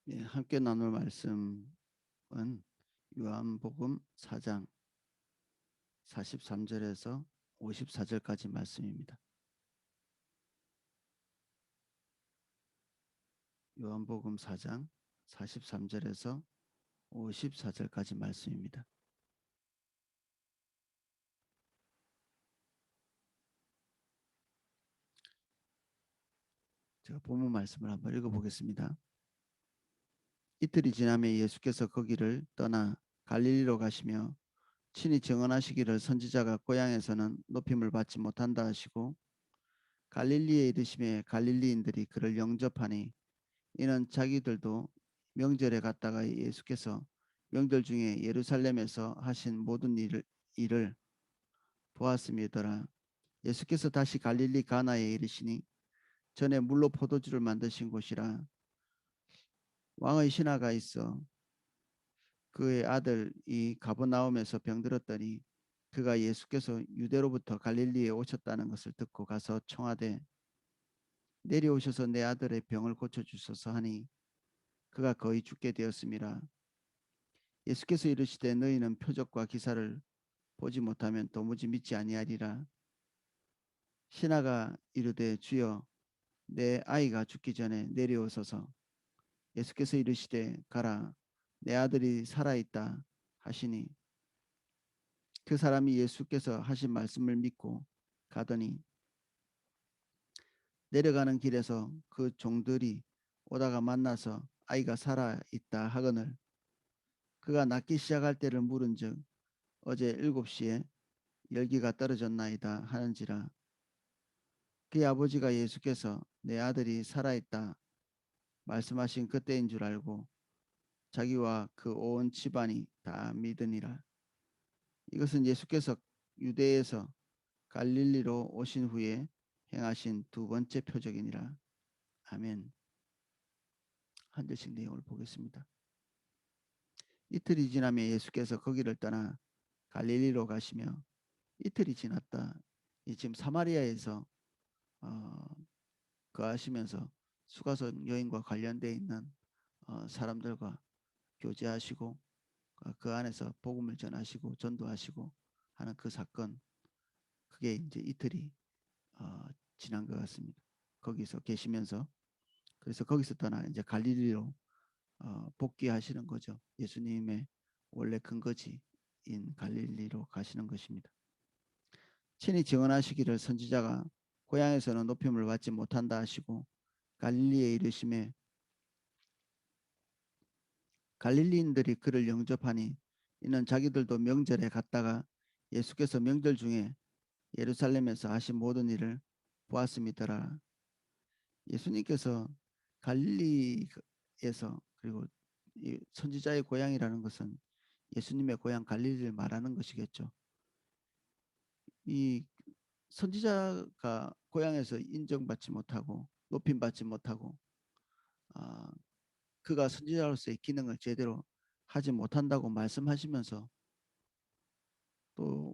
예, 함께 나눌 말씀은 요한복음 4장 43절에서 54절까지 말씀입니다. 요한복음 4장 43절에서 54절까지 말씀입니다. 제가 본문 말씀을 한번 읽어보겠습니다. 이틀이 지나매 예수께서 거기를 떠나 갈릴리로 가시며 친히 증언하시기를 선지자가 고향에서는 높임을 받지 못한다 하시고 갈릴리에 이르심에 갈릴리인들이 그를 영접하니 이는 자기들도 명절에 갔다가 예수께서 명절 중에 예루살렘에서 하신 모든 일을 보았음이더라. 예수께서 다시 갈릴리 가나에 이르시니 전에 물로 포도주를 만드신 곳이라. 왕의 신하가 있어 그의 아들이 가버나움에서 병들었더니 그가 예수께서 유대로부터 갈릴리에 오셨다는 것을 듣고 가서 청하되 내려오셔서 내 아들의 병을 고쳐주소서 하니 그가 거의 죽게 되었음이라. 예수께서 이르시되 너희는 표적과 기사를 보지 못하면 도무지 믿지 아니하리라. 신하가 이르되 주여 내 아이가 죽기 전에 내려오소서. 예수께서 이르시되 가라 내 아들이 살아있다 하시니 그 사람이 예수께서 하신 말씀을 믿고 가더니 내려가는 길에서 그 종들이 오다가 만나서 아이가 살아있다 하거늘 그가 낫기 시작할 때를 물은즉 어제 7시에 열기가 떨어졌나이다 하는지라. 그의 아버지가 예수께서 내 아들이 살아있다 말씀하신 그때인 줄 알고 자기와 그 온 집안이 다 믿으니라. 이것은 예수께서 유대에서 갈릴리로 오신 후에 행하신 두 번째 표적이니라. 아멘. 한 절씩 내용을 보겠습니다. 이틀이 지나며 예수께서 거기를 떠나 갈릴리로 가시며 이틀이 지났다. 지금 사마리아에서 거하시면서 수가성 여인과 관련되어 있는 사람들과 교제하시고 그 안에서 복음을 전하시고 전도하시고 하는 그 사건 그게 이제 이틀이 지난 것 같습니다. 거기서 계시면서 그래서 거기서 떠나 이제 갈릴리로 복귀하시는 거죠. 예수님의 원래 근거지인 갈릴리로 가시는 것입니다. 친히 증언하시기를 선지자가 고향에서는 높임을 받지 못한다 하시고 갈릴리에 이르심에 갈릴리인들이 그를 영접하니 이는 자기들도 명절에 갔다가 예수께서 명절 중에 예루살렘에서 하신 모든 일을 보았음이더라. 예수님께서 갈릴리에서 그리고 이 선지자의 고향이라는 것은 예수님의 고향 갈릴리를 말하는 것이겠죠. 이 선지자가 고향에서 인정받지 못하고 높임받지 못하고 아, 그가 선지자로서의 기능을 제대로 하지 못한다고 말씀하시면서 또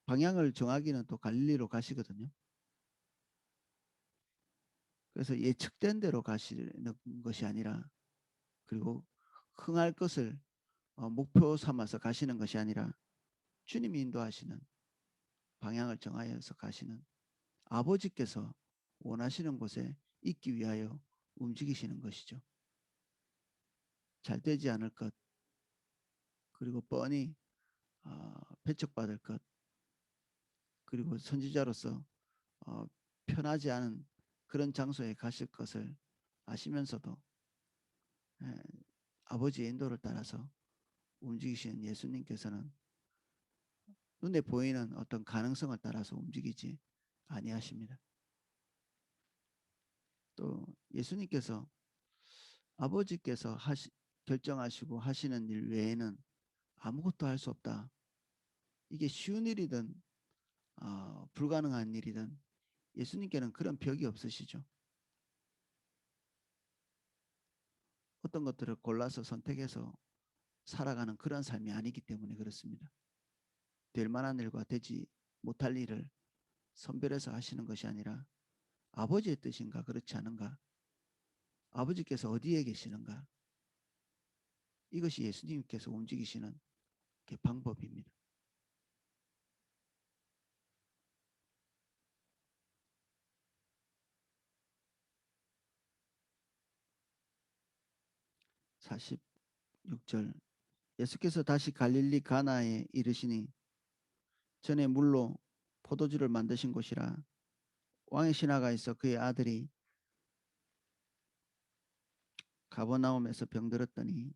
방향을 정하기는 또 갈릴리로 가시거든요. 그래서 예측된 대로 가시는 것이 아니라 그리고 흥할 것을 목표 삼아서 가시는 것이 아니라 주님이 인도하시는 방향을 정하여서 가시는 아버지께서 원하시는 곳에 있기 위하여 움직이시는 것이죠. 잘 되지 않을 것 그리고 뻔히 배척받을 것 그리고 선지자로서 편하지 않은 그런 장소에 가실 것을 아시면서도 아버지의 인도를 따라서 움직이시는 예수님께서는 눈에 보이는 어떤 가능성을 따라서 움직이지 아니하십니다. 또 예수님께서 아버지께서 결정하시고 하시는 일 외에는 아무것도 할 수 없다. 이게 쉬운 일이든 불가능한 일이든 예수님께는 그런 벽이 없으시죠. 어떤 것들을 골라서 선택해서 살아가는 그런 삶이 아니기 때문에 그렇습니다. 될 만한 일과 되지 못할 일을 선별해서 하시는 것이 아니라 아버지의 뜻인가 그렇지 않은가 아버지께서 어디에 계시는가? 이것이 예수님께서 움직이시는 방법입니다. (46절) 예수께서 다시 갈릴리 가나에 이르시니 전에 물로 포도주를 만드신 곳이라 왕의 신하가 있어 그의 아들이 가버나움에서 병들었더니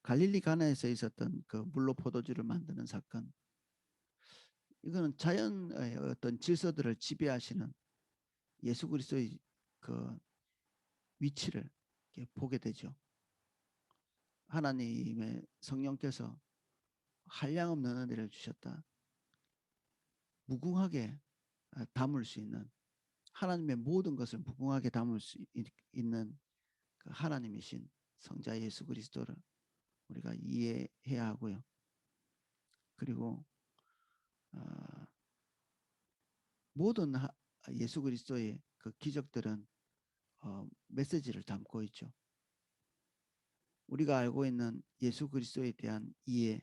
갈릴리 가나에서 있었던 그 물로 포도주를 만드는 사건, 이거는 자연의 어떤 질서들을 지배하시는 예수 그리스도의 그 위치를 보게 되죠. 하나님의 성령께서 한량없는 은혜를 주셨다. 무궁하게 담을 수 있는, 하나님의 모든 것을 무궁하게 담을 수 있는 그 하나님이신 성자 예수 그리스도를 우리가 이해해야 하고요. 그리고 모든 예수 그리스도의 그 기적들은 메시지를 담고 있죠. 우리가 알고 있는 예수 그리스도에 대한 이해,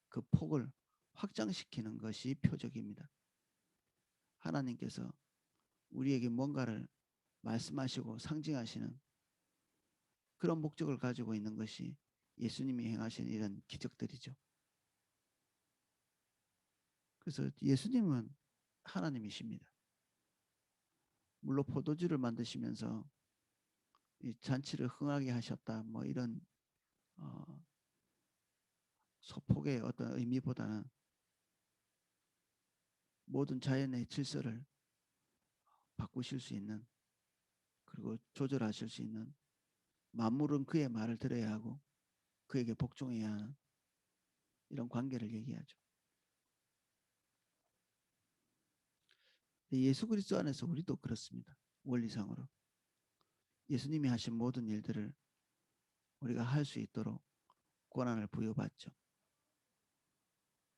그 폭을 확장시키는 것이 표적입니다. 하나님께서 우리에게 뭔가를 말씀하시고 상징하시는 그런 목적을 가지고 있는 것이 예수님이 행하신 이런 기적들이죠. 그래서 예수님은 하나님이십니다. 물론 포도주를 만드시면서 이 잔치를 흥하게 하셨다, 뭐 이런 소폭의 어떤 의미보다는 모든 자연의 질서를 바꾸실 수 있는, 그리고 조절하실 수 있는, 만물은 그의 말을 들어야 하고 그에게 복종해야 하는 이런 관계를 얘기하죠. 예수 그리스도 안에서 우리도 그렇습니다. 원리상으로 예수님이 하신 모든 일들을 우리가 할 수 있도록 권한을 부여받죠.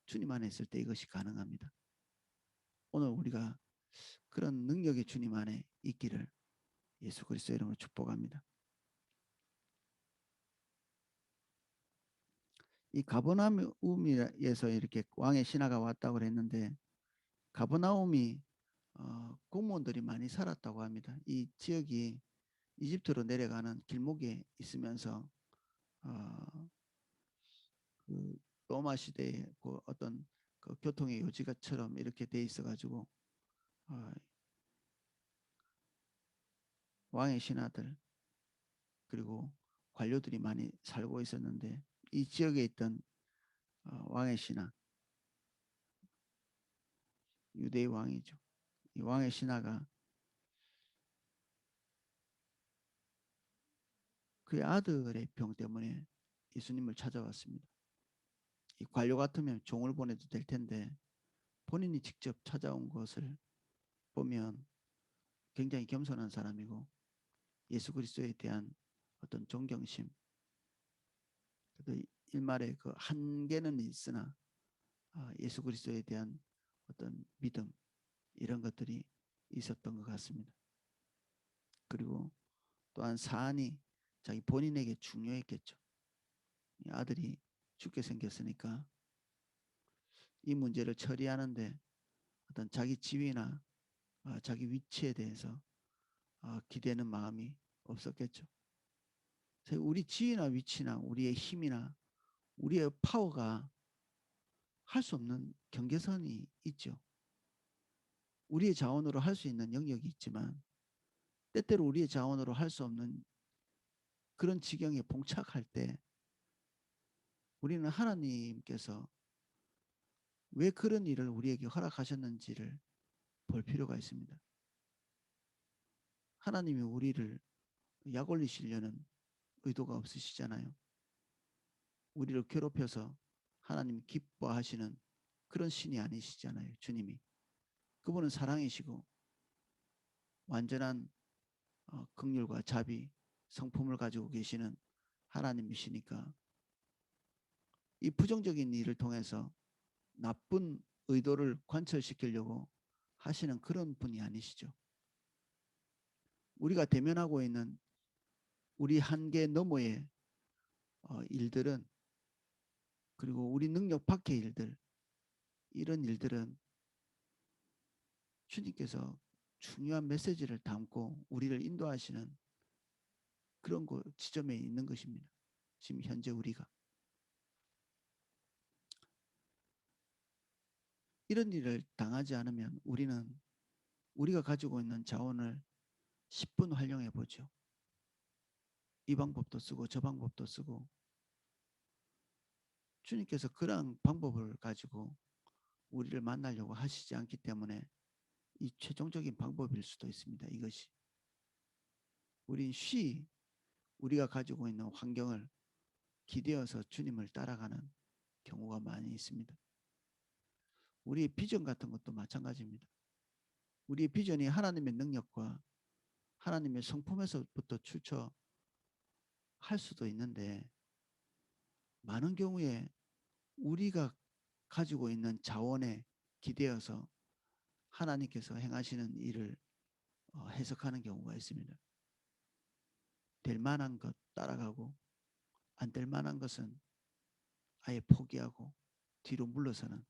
주님 안에 있을 때 이것이 가능합니다. 오늘 우리가 그런 능력이 주님 안에 있기를 예수 그리스도 이름으로 축복합니다. 이 가버나움에서 이렇게 왕의 신하가 왔다고 그랬는데, 가버나움이 공무원들이 많이 살았다고 합니다. 이 지역이 이집트로 내려가는 길목에 있으면서 그 로마 시대의 그 어떤 그 교통의 요지가처럼 이렇게 돼 있어가지고 왕의 신하들 그리고 관료들이 많이 살고 있었는데, 이 지역에 있던 왕의 신하, 유대의 왕이죠. 이 왕의 신하가 그의 아들의 병 때문에 예수님을 찾아왔습니다. 이 관료 같으면 종을 보내도 될 텐데 본인이 직접 찾아온 것을 보면 굉장히 겸손한 사람이고 예수 그리스도에 대한 어떤 존경심, 일말의 그 한계는 있으나 예수 그리스도에 대한 어떤 믿음, 이런 것들이 있었던 것 같습니다. 그리고 또한 사안이 자기 본인에게 중요했겠죠. 아들이 죽게 생겼으니까 이 문제를 처리하는데 어떤 자기 지위나 자기 위치에 대해서 기대는 마음이 없었겠죠. 우리 지위나 위치나 우리의 힘이나 우리의 파워가 할 수 없는 경계선이 있죠. 우리의 자원으로 할 수 있는 영역이 있지만 때때로 우리의 자원으로 할 수 없는 그런 지경에 봉착할 때 우리는 하나님께서 왜 그런 일을 우리에게 허락하셨는지를 볼 필요가 있습니다. 하나님이 우리를 약 올리시려는 의도가 없으시잖아요. 우리를 괴롭혀서 하나님 기뻐하시는 그런 신이 아니시잖아요. 주님이. 그분은 사랑이시고 완전한 긍휼과 자비, 성품을 가지고 계시는 하나님이시니까 이 부정적인 일을 통해서 나쁜 의도를 관철시키려고 하시는 그런 분이 아니시죠. 우리가 대면하고 있는 우리 한계 너머의 일들은, 그리고 우리 능력 밖의 일들, 이런 일들은 주님께서 중요한 메시지를 담고 우리를 인도하시는 그런 지점에 있는 것입니다. 지금 현재 우리가 이런 일을 당하지 않으면 우리는 우리가 가지고 있는 자원을 10분 활용해 보죠. 이 방법도 쓰고 저 방법도 쓰고, 주님께서 그러한 방법을 가지고 우리를 만나려고 하시지 않기 때문에 이 최종적인 방법일 수도 있습니다. 이것이 우린 우리가 가지고 있는 환경을 기대어서 주님을 따라가는 경우가 많이 있습니다. 우리의 비전 같은 것도 마찬가지입니다. 우리의 비전이 하나님의 능력과 하나님의 성품에서부터 출처할 수도 있는데, 많은 경우에 우리가 가지고 있는 자원에 기대어서 하나님께서 행하시는 일을 해석하는 경우가 있습니다. 될 만한 것 따라가고, 안 될 만한 것은 아예 포기하고 뒤로 물러서는,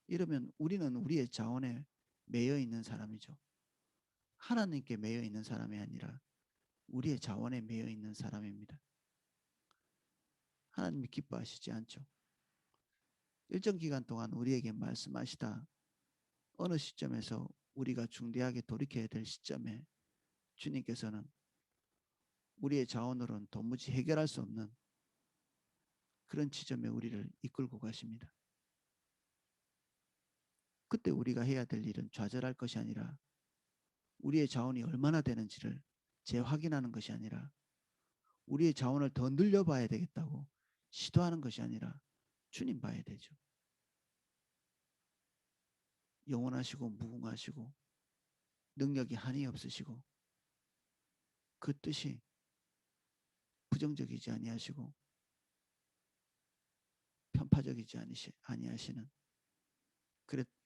이러면 우리는 우리의 자원에 매여 있는 사람이죠. 하나님께 매여 있는 사람이 아니라 우리의 자원에 매여 있는 사람입니다. 하나님이 기뻐하시지 않죠. 일정 기간 동안 우리에게 말씀하시다 어느 시점에서 우리가 중대하게 돌이켜야 될 시점에 주님께서는 우리의 자원으로는 도무지 해결할 수 없는 그런 지점에 우리를 이끌고 가십니다. 그때 우리가 해야 될 일은 좌절할 것이 아니라, 우리의 자원이 얼마나 되는지를 재확인하는 것이 아니라, 우리의 자원을 더 늘려봐야 되겠다고 시도하는 것이 아니라 주님 봐야 되죠. 영원하시고 무궁하시고 능력이 한이 없으시고 그 뜻이 부정적이지 아니하시고 편파적이지 아니하시는,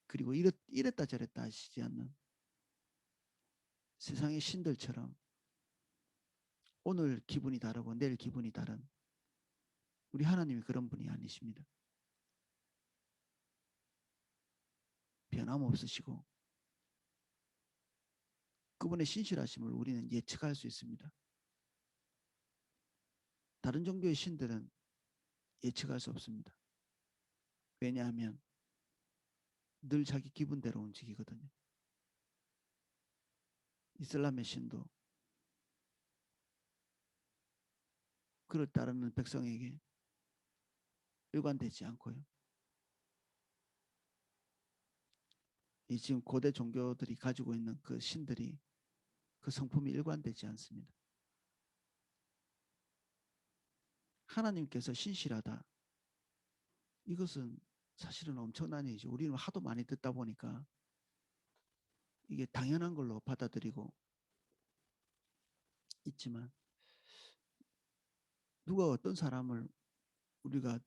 그리고 이랬다 저랬다 하시지 않는 세상의 신들처럼 오늘 기분이 다르고 내일 기분이 다른 우리 하나님이 그런 분이 아니십니다. 변함없으시고 그분의 신실하심을 우리는 예측할 수 있습니다. 다른 종교의 신들은 예측할 수 없습니다. 왜냐하면 늘 자기 기분대로 움직이거든요. 이슬람의 신도 그를 따르는 백성에게 일관되지 않고요. 이 지금 고대 종교들이 가지고 있는 그 신들이, 그 성품이 일관되지 않습니다. 하나님께서 신실하다, 이것은 사실은 엄청난 일이죠. 우리는 하도 많이 듣다 보니까 이게 당연한 걸로 받아들이고 있지만, 누가 어떤 사람을 우리가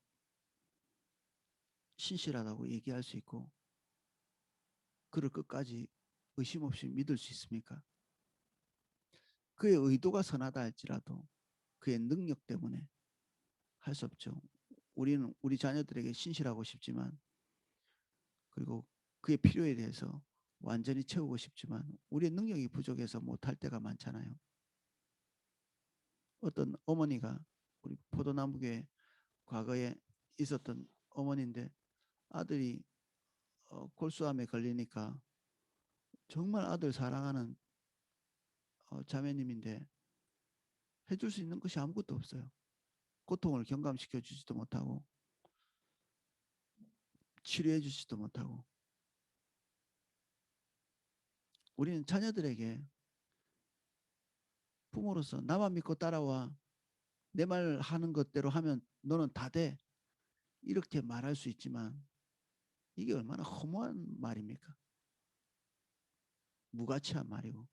신실하다고 얘기할 수 있고 그를 끝까지 의심 없이 믿을 수 있습니까? 그의 의도가 선하다 할지라도 그의 능력 때문에 할 수 없죠. 우리는 우리 자녀들에게 신실하고 싶지만, 그리고 그의 필요에 대해서 완전히 채우고 싶지만 우리의 능력이 부족해서 못할 때가 많잖아요. 어떤 어머니가, 우리 포도나무교회 과거에 있었던 어머니인데, 아들이 골수암에 걸리니까 정말 아들 사랑하는 자매님인데 해줄 수 있는 것이 아무것도 없어요. 고통을 경감시켜 주지도 못하고 치료해 주지도 못하고. 우리는 자녀들에게 부모로서 나만 믿고 따라와, 내 말 하는 것대로 하면 너는 다 돼, 이렇게 말할 수 있지만 이게 얼마나 허무한 말입니까? 무가치한 말이고,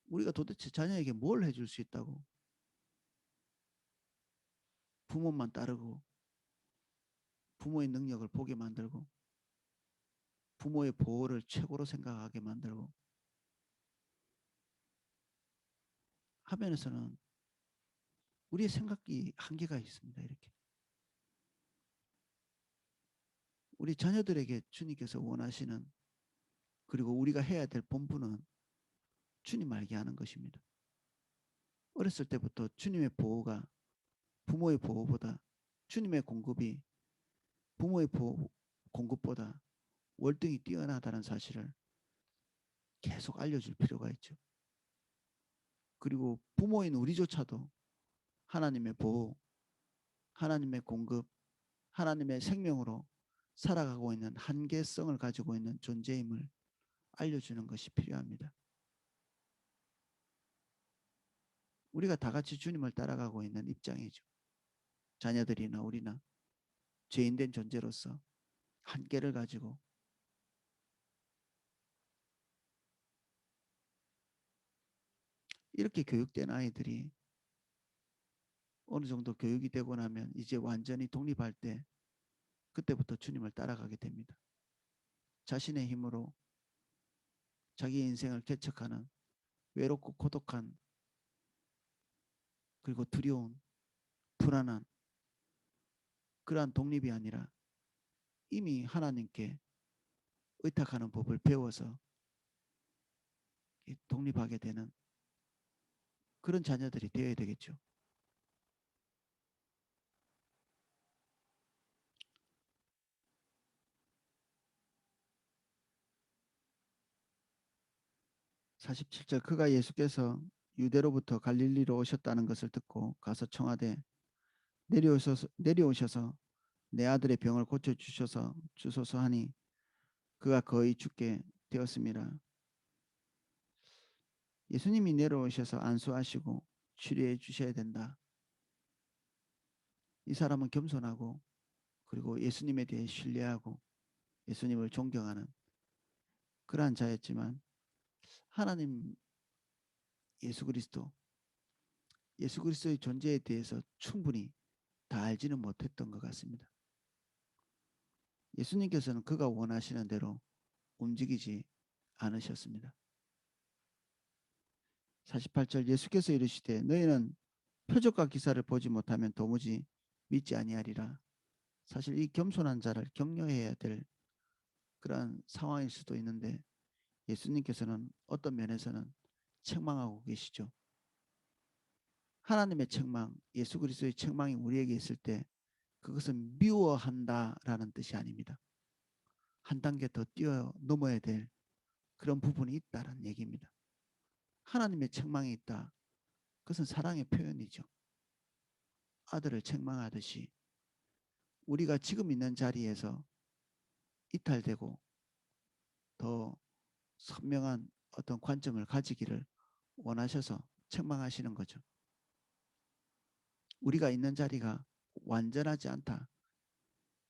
우리가 도대체 자녀에게 뭘 해줄 수 있다고 부모만 따르고 부모의 능력을 보게 만들고 부모의 보호를 최고로 생각하게 만들고, 화면에서는 우리의 생각이 한계가 있습니다. 이렇게 우리 자녀들에게 주님께서 원하시는 그리고 우리가 해야 될 본분은 주님 알게 하는 것입니다. 어렸을 때부터 주님의 보호가 부모의 보호보다 주님의 공급이 부모의 보호, 공급보다 월등히 뛰어나다는 사실을 계속 알려줄 필요가 있죠. 그리고 부모인 우리조차도 하나님의 보호, 하나님의 공급, 하나님의 생명으로 살아가고 있는 한계성을 가지고 있는 존재임을 알려주는 것이 필요합니다. 우리가 다 같이 주님을 따라가고 있는 입장이죠. 자녀들이나 우리나 죄인된 존재로서 한계를 가지고 이렇게 교육된 아이들이 어느 정도 교육이 되고 나면 이제 완전히 독립할 때 그때부터 주님을 따라가게 됩니다. 자신의 힘으로 자기 인생을 개척하는 외롭고 고독한 그리고 두려운 불안한 그러한 독립이 아니라 이미 하나님께 의탁하는 법을 배워서 독립하게 되는 그런 자녀들이 되어야 되겠죠. (47절) 그가 예수께서 유대로부터 갈릴리로 오셨다는 것을 듣고 가서 청하되 내려오셔서 내 아들의 병을 고쳐 주소서 하니 그가 거의 죽게 되었습니다. 예수님이 내려오셔서 안수하시고 치료해 주셔야 된다. 이 사람은 겸손하고 그리고 예수님에 대해 신뢰하고 예수님을 존경하는 그러한 자였지만 하나님 예수 그리스도의 존재에 대해서 충분히 다 알지는 못했던 것 같습니다. 예수님께서는 그가 원하시는 대로 움직이지 않으셨습니다. 48절 예수께서 이르시되 너희는 표적과 기사를 보지 못하면 도무지 믿지 아니하리라. 사실 이 겸손한 자를 격려해야 될 그러한 상황일 수도 있는데 예수님께서는 어떤 면에서는 책망하고 계시죠. 하나님의 책망, 예수 그리스도의 책망이 우리에게 있을 때 그것은 미워한다라는 뜻이 아닙니다. 한 단계 더 뛰어넘어야 될 그런 부분이 있다는 얘기입니다. 하나님의 책망이 있다. 그것은 사랑의 표현이죠. 아들을 책망하듯이 우리가 지금 있는 자리에서 이탈되고 더 선명한 어떤 관점을 가지기를 원하셔서 책망하시는 거죠. 우리가 있는 자리가 완전하지 않다.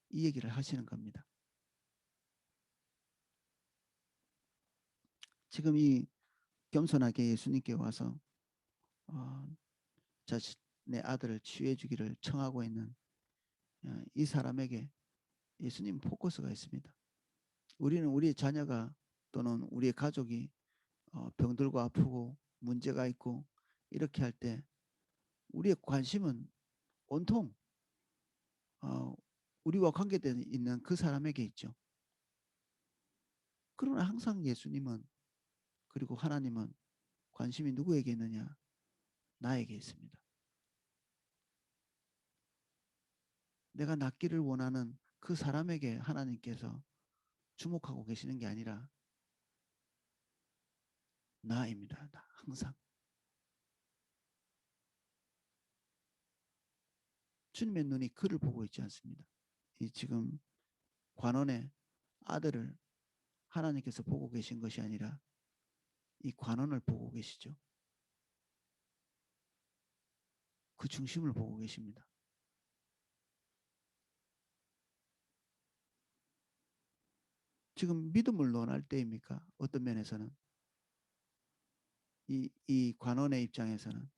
이 얘기를 하시는 겁니다. 지금 이 겸손하게 예수님께 와서 자신의 아들을 치유해 주기를 청하고 있는 이 사람에게 예수님 포커스가 있습니다. 우리는 우리의 자녀가 또는 우리의 가족이 병들고 아프고 문제가 있고 이렇게 할 때 우리의 관심은 온통 우리와 관계되어 있는 그 사람에게 있죠. 그러나 항상 예수님은 그리고 하나님은 관심이 누구에게 있느냐? 나에게 있습니다. 내가 낫기를 원하는 그 사람에게 하나님께서 주목하고 계시는 게 아니라 나입니다. 나 항상. 주님의 눈이 그를 보고 있지 않습니다. 이 지금 관원의 아들을 하나님께서 보고 계신 것이 아니라 이 관원을 보고 계시죠. 그 중심을 보고 계십니다. 지금 믿음을 논할 때입니까? 어떤 면에서는 이 관원의 입장에서는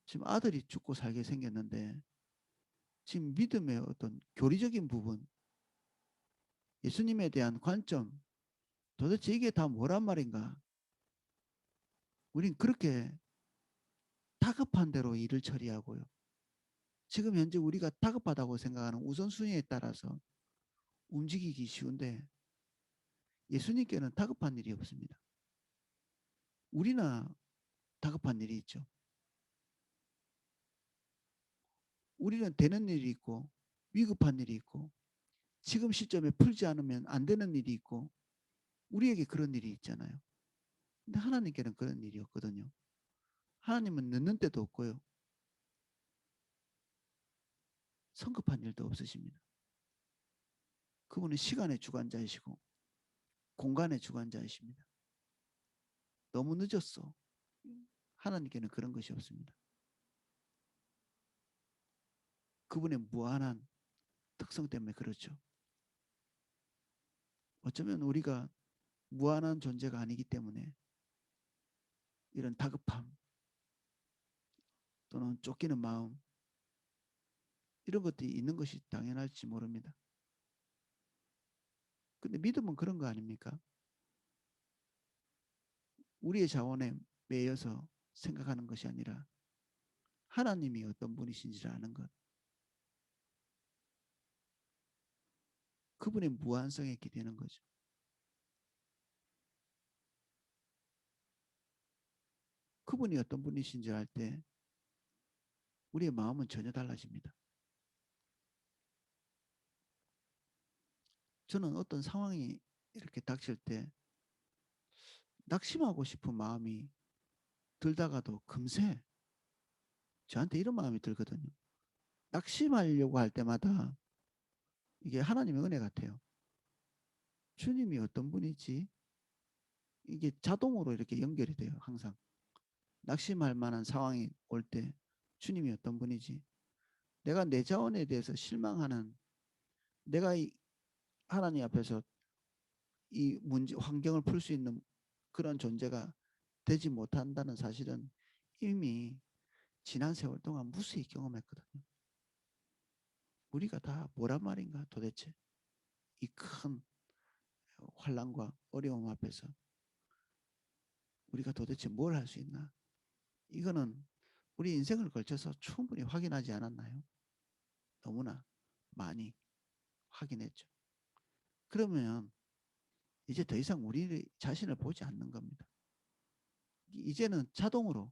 지금 아들이 죽고 살게 생겼는데 지금 믿음의 어떤 교리적인 부분, 예수님에 대한 관점, 도대체 이게 다 뭐란 말인가? 우린 그렇게 다급한 대로 일을 처리하고요. 지금 현재 우리가 다급하다고 생각하는 우선순위에 따라서 움직이기 쉬운데 예수님께는 다급한 일이 없습니다. 우리나 다급한 일이 있죠. 우리는 되는 일이 있고 위급한 일이 있고 지금 시점에 풀지 않으면 안 되는 일이 있고 우리에게 그런 일이 있잖아요. 근데 하나님께는 그런 일이 없거든요. 하나님은 늦는 때도 없고요. 성급한 일도 없으십니다. 그분은 시간의 주관자이시고 공간의 주관자이십니다. 너무 늦었어. 하나님께는 그런 것이 없습니다. 그분의 무한한 특성 때문에 그렇죠. 어쩌면 우리가 무한한 존재가 아니기 때문에 이런 다급함 또는 쫓기는 마음 이런 것들이 있는 것이 당연할지 모릅니다. 근데 믿음은 그런 거 아닙니까? 우리의 자원에 매여서 생각하는 것이 아니라 하나님이 어떤 분이신지를 아는 것. 그분의 무한성에 기대는 거죠. 그분이 어떤 분이신지 알 때 우리의 마음은 전혀 달라집니다. 저는 어떤 상황이 이렇게 닥칠 때 낙심하고 싶은 마음이 들다가도 금세 저한테 이런 마음이 들거든요. 낙심하려고 할 때마다 이게 하나님의 은혜 같아요. 주님이 어떤 분이지? 이게 자동으로 이렇게 연결이 돼요. 항상. 낙심할 만한 상황이 올 때 주님이 어떤 분이지? 내가 내 자원에 대해서 실망하는 내가 이 하나님 앞에서 이 문제 환경을 풀 수 있는 그런 존재가 되지 못한다는 사실은 이미 지난 세월 동안 무수히 경험했거든요. 우리가 다 뭐란 말인가 도대체 이 큰 환란과 어려움 앞에서 우리가 도대체 뭘 할 수 있나? 이거는 우리 인생을 걸쳐서 충분히 확인하지 않았나요? 너무나 많이 확인했죠. 그러면 이제 더 이상 우리 자신을 보지 않는 겁니다. 이제는 자동으로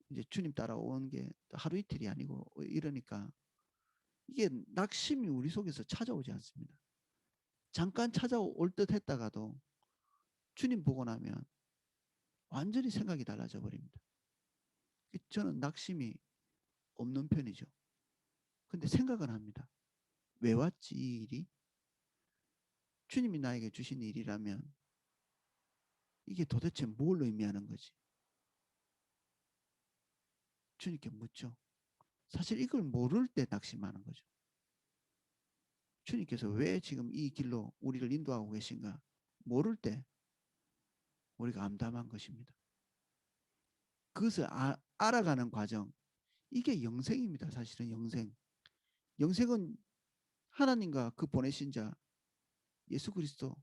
이제 주님 따라온 게 하루 이틀이 아니고 이러니까 이게 낙심이 우리 속에서 찾아오지 않습니다. 잠깐 찾아올 듯 했다가도 주님 보고 나면 완전히 생각이 달라져 버립니다. 저는 낙심이 없는 편이죠. 근데 생각은 합니다. 왜 왔지 이 일이? 주님이 나에게 주신 일이라면 이게 도대체 뭘 의미하는 거지? 주님께 묻죠. 사실 이걸 모를 때 낙심하는 거죠. 주님께서 왜 지금 이 길로 우리를 인도하고 계신가 모를 때 우리가 암담한 것입니다. 그것을 알아가는 과정 이게 영생입니다. 사실은 영생. 영생은 하나님과 그 보내신 자 예수 그리스도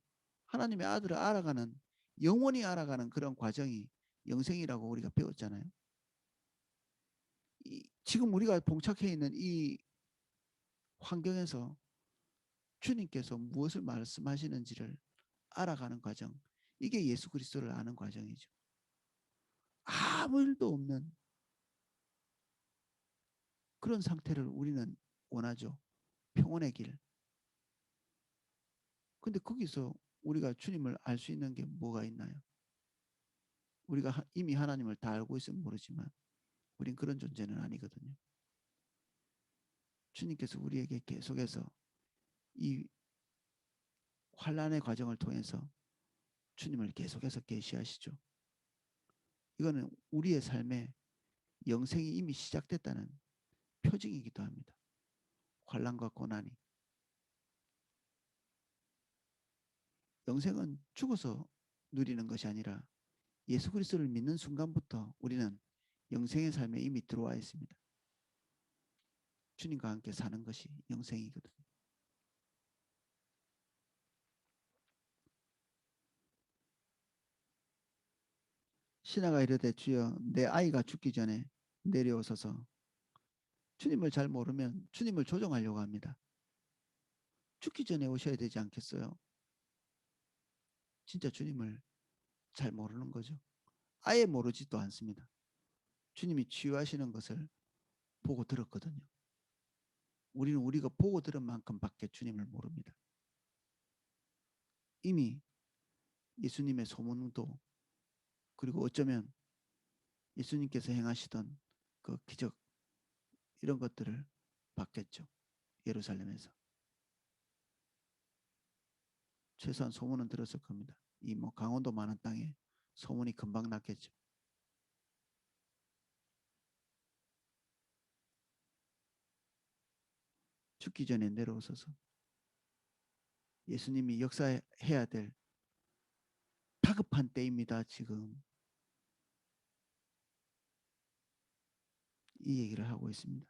하나님의 아들을 알아가는 영원히 알아가는 그런 과정이 영생이라고 우리가 배웠잖아요. 지금 우리가 봉착해 있는 이 환경에서 주님께서 무엇을 말씀하시는지를 알아가는 과정 이게 예수 그리스도를 아는 과정이죠. 아무 일도 없는 그런 상태를 우리는 원하죠. 평온의 길. 근데 거기서 우리가 주님을 알 수 있는 게 뭐가 있나요? 우리가 이미 하나님을 다 알고 있으면 모르지만 우린 그런 존재는 아니거든요. 주님께서 우리에게 계속해서 이 환란의 과정을 통해서 주님을 계속해서 계시하시죠. 이거는 우리의 삶에 영생이 이미 시작됐다는 표징이기도 합니다. 환란과 고난이. 영생은 죽어서 누리는 것이 아니라 예수 그리스도를 믿는 순간부터 우리는 영생의 삶에 이미 들어와 있습니다. 주님과 함께 사는 것이 영생이거든요. 신하가 이르되 주여 내 아이가 죽기 전에 내려오소서. 주님을 잘 모르면 주님을 조종하려고 합니다. 죽기 전에 오셔야 되지 않겠어요? 진짜 주님을 잘 모르는 거죠. 아예 모르지도 않습니다. 주님이 치유하시는 것을 보고 들었거든요. 우리는 우리가 보고 들은 만큼밖에 주님을 모릅니다. 이미 예수님의 소문도 그리고 어쩌면 예수님께서 행하시던 그 기적 이런 것들을 봤겠죠. 예루살렘에서. 최소한 소문은 들었을 겁니다. 이 뭐 강원도 많은 땅에 소문이 금방 났겠죠. 죽기 전에 내려오셔서 예수님이 역사해야 될 다급한 때입니다. 지금 이 얘기를 하고 있습니다.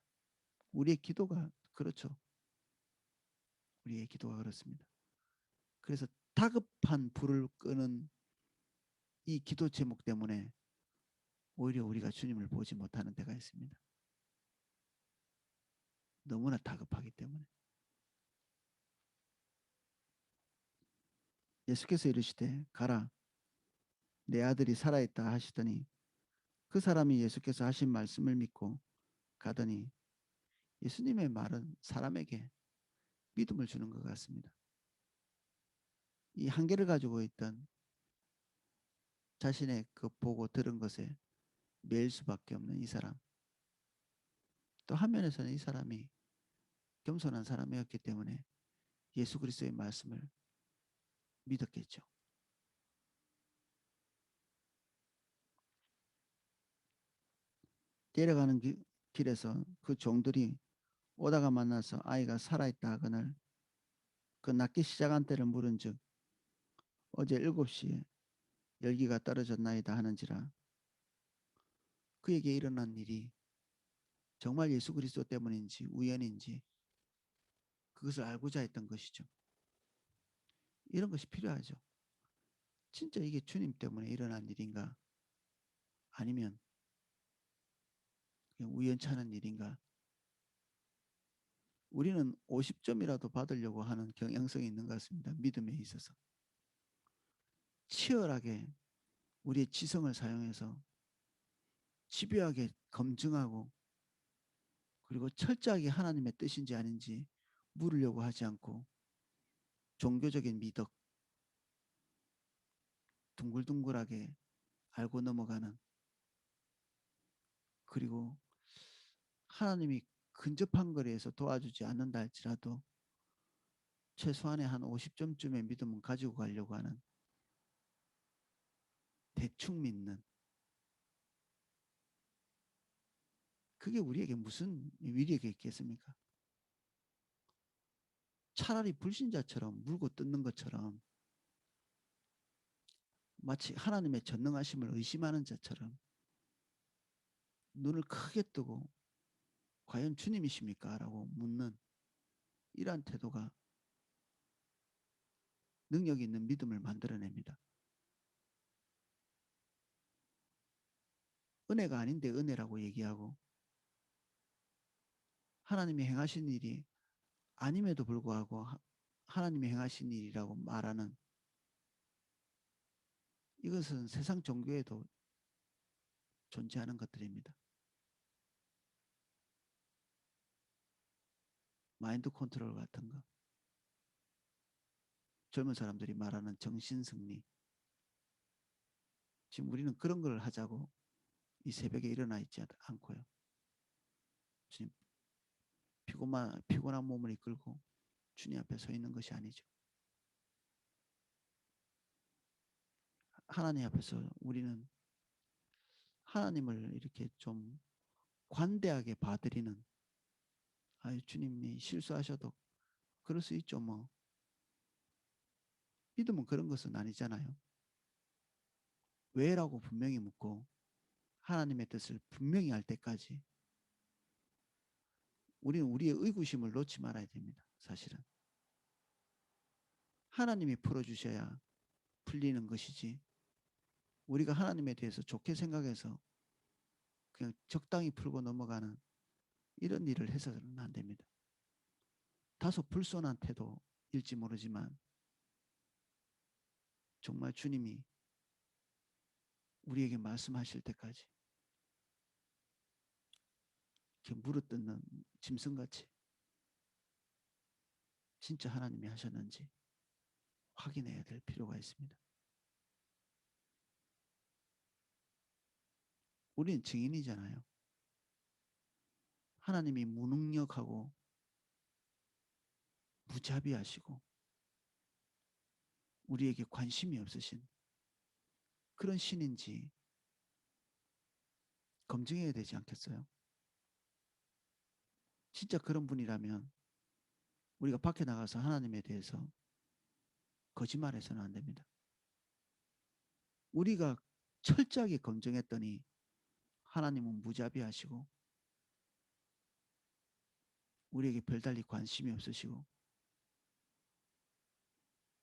우리의 기도가 그렇죠. 우리의 기도가 그렇습니다. 그래서 다급한 불을 끄는 이 기도 제목 때문에 오히려 우리가 주님을 보지 못하는 때가 있습니다. 너무나 다급하기 때문에. 예수께서 이르시되 가라 내 아들이 살아있다 하시더니 그 사람이 예수께서 하신 말씀을 믿고 가더니 예수님의 말은 사람에게 믿음을 주는 것 같습니다. 이 한계를 가지고 있던 자신의 그 보고 들은 것에 매일 수밖에 없는 이 사람. 또 한면에서는 이 사람이 겸손한 사람이었기 때문에 예수 그리스도의 말씀을 믿었겠죠. 데려가는 길에서 그 종들이 오다가 만나서 아이가 살아있다 하거늘 그 낫기 시작한 때를 물은즉 어제 7시에 열기가 떨어졌나이다 하는지라. 그에게 일어난 일이 정말 예수 그리스도 때문인지 우연인지 그것을 알고자 했던 것이죠. 이런 것이 필요하죠. 진짜 이게 주님 때문에 일어난 일인가 아니면 그냥 우연찮은 일인가. 우리는 50점이라도 받으려고 하는 경향성이 있는 것 같습니다. 믿음에 있어서. 치열하게 우리의 지성을 사용해서 집요하게 검증하고 그리고 철저하게 하나님의 뜻인지 아닌지 물으려고 하지 않고 종교적인 미덕 둥글둥글하게 알고 넘어가는 그리고 하나님이 근접한 거리에서 도와주지 않는다 할지라도 최소한의 한 50점쯤의 믿음은 가지고 가려고 하는 대충 믿는 그게 우리에게 무슨 위력이 있겠습니까? 차라리 불신자처럼 물고 뜯는 것처럼 마치 하나님의 전능하심을 의심하는 자처럼 눈을 크게 뜨고 과연 주님이십니까? 라고 묻는 이러한 태도가 능력 있는 믿음을 만들어냅니다. 은혜가 아닌데 은혜라고 얘기하고 하나님이 행하신 일이 아님에도 불구하고 하나님이 행하신 일이라고 말하는 이것은 세상 종교에도 존재하는 것들입니다. 마인드 컨트롤 같은 거. 젊은 사람들이 말하는 정신승리. 지금 우리는 그런 걸 하자고 이 새벽에 일어나 있지 않고요. 지금 피곤한 몸을 이끌고 주님 앞에 서 있는 것이 아니죠. 하나님 앞에서 우리는 하나님을 이렇게 좀 관대하게 봐드리는 주님이 실수하셔도 그럴 수 있죠 뭐. 믿음은 그런 것은 아니잖아요. 왜라고 분명히 묻고 하나님의 뜻을 분명히 알 때까지 우리는 우리의 의구심을 놓지 말아야 됩니다. 사실은. 하나님이 풀어주셔야 풀리는 것이지 우리가 하나님에 대해서 좋게 생각해서 그냥 적당히 풀고 넘어가는 이런 일을 해서는 안 됩니다. 다소 불손한 태도일지 모르지만 정말 주님이 우리에게 말씀하실 때까지 이렇게 물어뜯는 짐승같이 진짜 하나님이 하셨는지 확인해야 될 필요가 있습니다. 우리는 증인이잖아요. 하나님이 무능력하고 무자비하시고 우리에게 관심이 없으신 그런 신인지 검증해야 되지 않겠어요? 진짜 그런 분이라면 우리가 밖에 나가서 하나님에 대해서 거짓말해서는 안 됩니다. 우리가 철저하게 검증했더니 하나님은 무자비하시고 우리에게 별달리 관심이 없으시고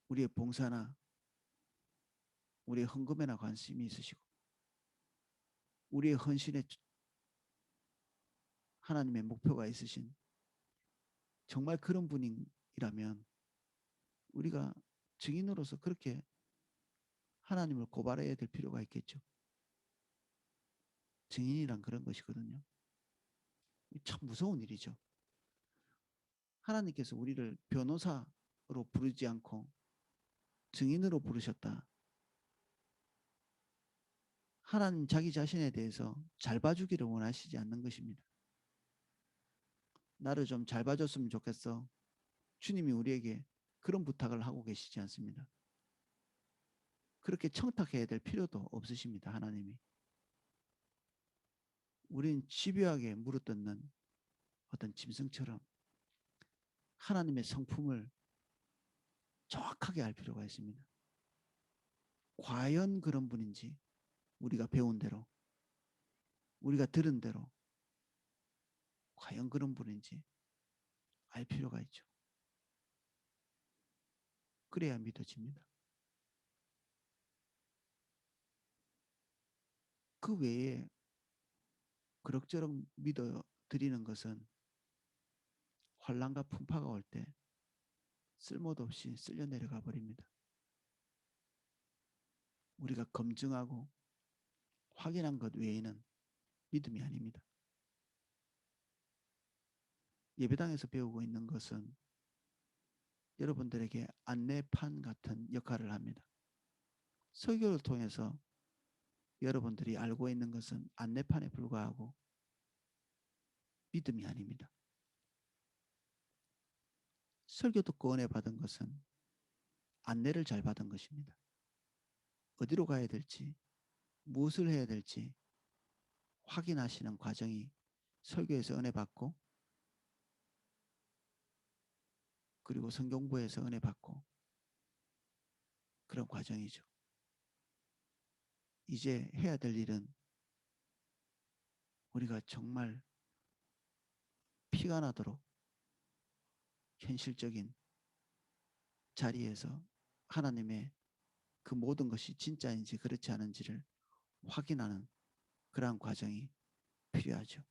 우리의 봉사나 우리의 헌금에나 관심이 있으시고 우리의 헌신에 하나님의 목표가 있으신 정말 그런 분이라면 우리가 증인으로서 그렇게 하나님을 고발해야 될 필요가 있겠죠. 증인이란 그런 것이거든요. 참 무서운 일이죠. 하나님께서 우리를 변호사로 부르지 않고 증인으로 부르셨다. 하나님 자기 자신에 대해서 잘 봐주기를 원하시지 않는 것입니다. 나를 좀 잘 봐줬으면 좋겠어. 주님이 우리에게 그런 부탁을 하고 계시지 않습니다. 그렇게 청탁해야 될 필요도 없으십니다. 하나님이. 우린 집요하게 물어뜯는 어떤 짐승처럼 하나님의 성품을 정확하게 알 필요가 있습니다. 과연 그런 분인지 우리가 배운 대로 우리가 들은 대로 과연 그런 분인지 알 필요가 있죠. 그래야 믿어집니다. 그 외에 그럭저럭 믿어드리는 것은 환난과 풍파가 올 때 쓸모도 없이 쓸려 내려가 버립니다. 우리가 검증하고 확인한 것 외에는 믿음이 아닙니다. 예배당에서 배우고 있는 것은 여러분들에게 안내판 같은 역할을 합니다. 설교를 통해서 여러분들이 알고 있는 것은 안내판에 불과하고 믿음이 아닙니다. 설교 듣고 은혜 받은 것은 안내를 잘 받은 것입니다. 어디로 가야 될지, 무엇을 해야 될지 확인하시는 과정이 설교에서 은혜 받고 그리고 성경부에서 은혜 받고 그런 과정이죠. 이제 해야 될 일은 우리가 정말 피가 나도록 현실적인 자리에서 하나님의 그 모든 것이 진짜인지 그렇지 않은지를 확인하는 그러한 과정이 필요하죠.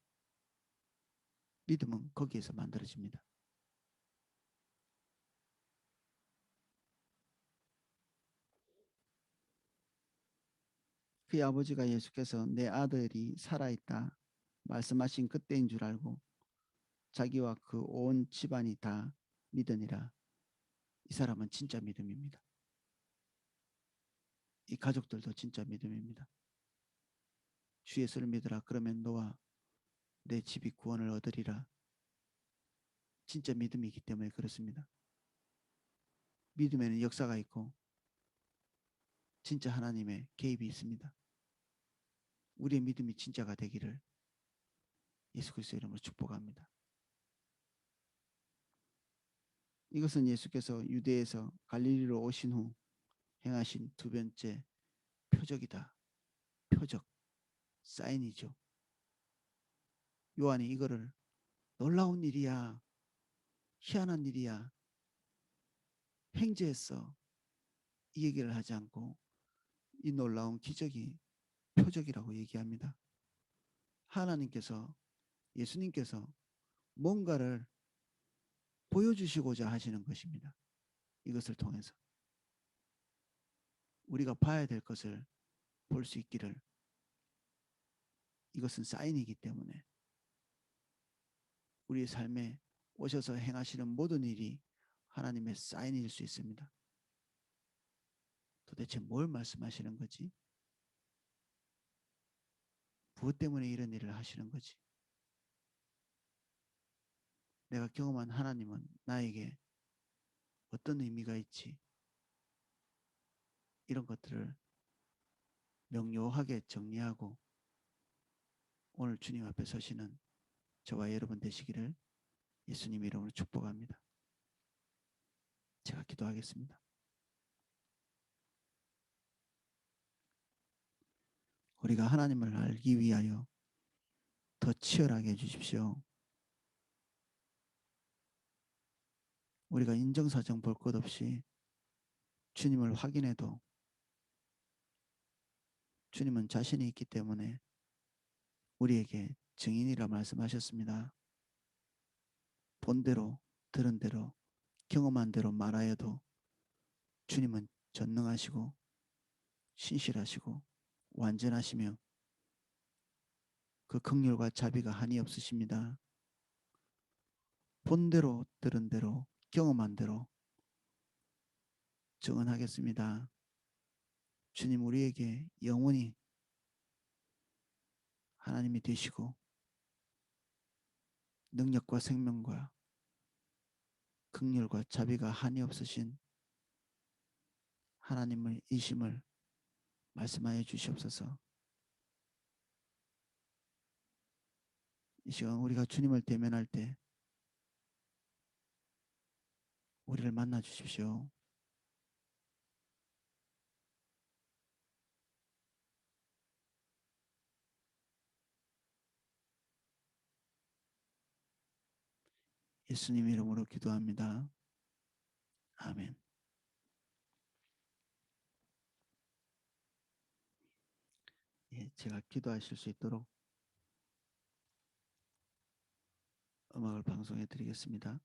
믿음은 거기에서 만들어집니다. 그의 아버지가 예수께서 내 아들이 살아있다 말씀하신 그때인 줄 알고 자기와 그 온 집안이 다 믿으니라. 이 사람은 진짜 믿음입니다. 이 가족들도 진짜 믿음입니다. 주 예수를 믿으라. 그러면 너와 내 집이 구원을 얻으리라. 진짜 믿음이기 때문에 그렇습니다. 믿음에는 역사가 있고 진짜 하나님의 개입이 있습니다. 우리의 믿음이 진짜가 되기를 예수 그리스도의 이름으로 축복합니다. 이것은 예수께서 유대에서 갈릴리로 오신 후 행하신 두 번째 표적이다. 표적, 사인이죠. 요한이 이거를 놀라운 일이야, 희한한 일이야, 행제했어 이 얘기를 하지 않고 이 놀라운 기적이 표적이라고 얘기합니다. 하나님께서 예수님께서 뭔가를 보여주시고자 하시는 것입니다. 이것을 통해서 우리가 봐야 될 것을 볼 수 있기를, 이것은 사인이기 때문에 우리의 삶에 오셔서 행하시는 모든 일이 하나님의 사인일 수 있습니다. 도대체 뭘 말씀하시는 거지? 무엇 때문에 이런 일을 하시는 거지? 내가 경험한 하나님은 나에게 어떤 의미가 있지? 이런 것들을 명료하게 정리하고 오늘 주님 앞에 서시는 저와 여러분 되시기를 예수님 이름으로 축복합니다. 제가 기도하겠습니다. 우리가 하나님을 알기 위하여 더 치열하게 해주십시오. 우리가 인정사정 볼 것 없이 주님을 확인해도 주님은 자신이 있기 때문에 우리에게 증인이라 말씀하셨습니다. 본 대로, 들은 대로, 경험한 대로 말하여도 주님은 전능하시고 신실하시고 완전하시며 그 긍휼과 자비가 한이 없으십니다. 본 대로, 들은 대로, 경험한 대로 증언하겠습니다. 주님 우리에게 영원히 하나님이 되시고 능력과 생명과 긍휼과 자비가 한이 없으신 하나님의 이심을 말씀하여 주시옵소서. 이 시간 우리가 주님을 대면할 때 우리를 만나 주십시오. 예수님 이름으로 기도합니다. 아멘. 예, 제가 기도하실 수 있도록 음악을 방송해 드리겠습니다.